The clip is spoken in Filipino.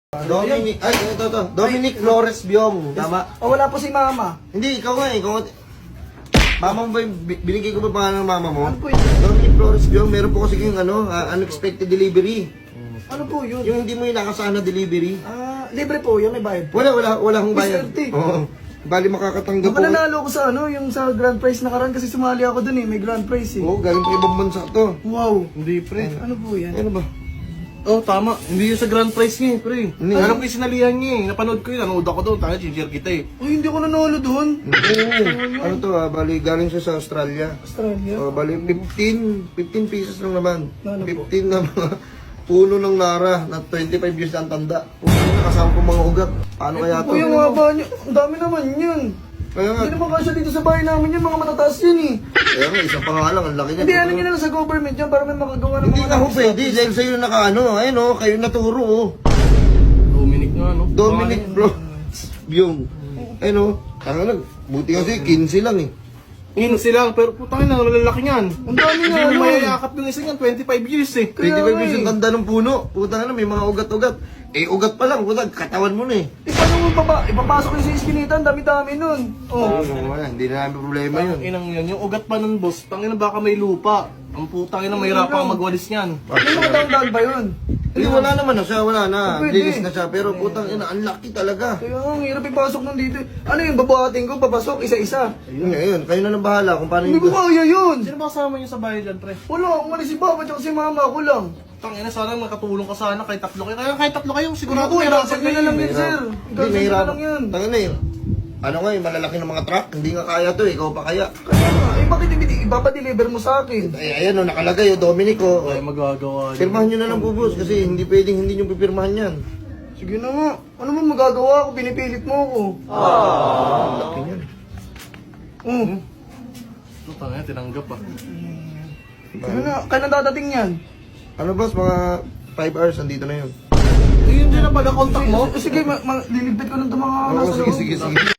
Dominic, ay, ito. Dominic Flores Biong, tama? O wala po si mama. Hindi, ikaw nga. Mama mo ba, binigay ko ba pangalan ng mama mo? Ano po yun? Dominic Flores Biong, meron po kasi yung unexpected delivery. Ano po yun? Yung hindi mo inakasahan na delivery. Libre po yun, may bayad po. Wala akong bayad. Swerte. Oo. Bali makakatanggap po. Nanalo ko sa yung sa grand prize nakaraan kasi sumali ako dun may grand prize Oo, galing pa ibang bansa to. Wow. Hindi, pre. Ano po yan? Ano ba? Oh, tama. Hindi yun sa grand prize niya, pre. Hindi. Alam ko yung sinalihan niya eh. Napanood ko yun. Nanood ako doon. Tanga, chinchir kita eh. Uy, hindi ko nanalo dun. Oo. Ano to bali galing siya sa Australia. Australia. Bali 15 pesos lang naman. Ano po? 15 na mga puno ng Nara na 25 years na ang tanda. Kasama ko mga ugat. Paano kaya to? Uy, yung mga ba niyo? Ang dami naman yun. Kaya nga, Hindi naman kasya dito sa bahay namin yun, mga matataas yun eh. kaya nga, isang pangalan, ang laki niya. Hindi, ano nyo na lang sa government yan para may makagawa ng Hindi mga nga ho pwede, dahil sa'yo nakaano, ayun o, kayo naturo o. Dominic nga, no? Dominic Bro, Byung. Ayun o, tanga lang, buti kasi 15 lang eh. Yun sila, pero putang ina, lalaki niyan. Ang dami Hindi nga mo ano. mayayakap yung isa niyan, 25 years eh. 25 years nga yung eh. tanda ng puno. Putang na, may mga ugat-ugat. Eh, ugat pa lang, putang, katawan mo na eh. Paano mo ipapasok yun sa iskinita? Ang dami-dami nun. Oo, wala, hindi na namin problema yun. Inang yan, yung ugat pa nun, boss. Tangina baka may lupa. Ang putang ina, mahirap kang magwalis niyan. May mga daang ba yun? Hindi, wala naman na siya, wala na. Pwede. Linis na siya, pero putang ina, ang laki talaga. Kaya ang hirap ipasok nun dito. Ano yung babating ko? Papasok isa-isa. Yun, ayun, kayo na lang bahala kung paano Hindi ko kaya yun. Sino ba kasama niyo sa bahay dyan, pre? Wala, umalis si Papa at si Mama ako lang. Tangina, sana makatulong ka sana kahit tatlo kayo. Kaya kahit tatlo kayo, sigurado Ako, mahirapan itasag nyo na lang kayo. yun, sir. Hindi, Itasag nyo mahirap. na lang yun. Tangin na yun. Ano nga yung malalaki ng mga truck? Hindi nga kaya to, ikaw pa kaya. Kaya nga, bakit ipapadeliver mo sa akin? Ay, ayan o, nakalagay o, Dominic o. Ay, magagawa niyo. Pirmahan nyo na lang po, boss, kasi hindi pwedeng hindi nyo pipirmahan yan. Sige na nga. Ano mo magagawa ko? Pinipilit mo ako. Laki yan. Tangina, tinanggap ah. Kailan dadating yan? Ano boss, mga 5 hours, andito na yun. Yun din na pala contact mo. Sige, lilibit ko ng mga Oo, nasa sige, loob. sige.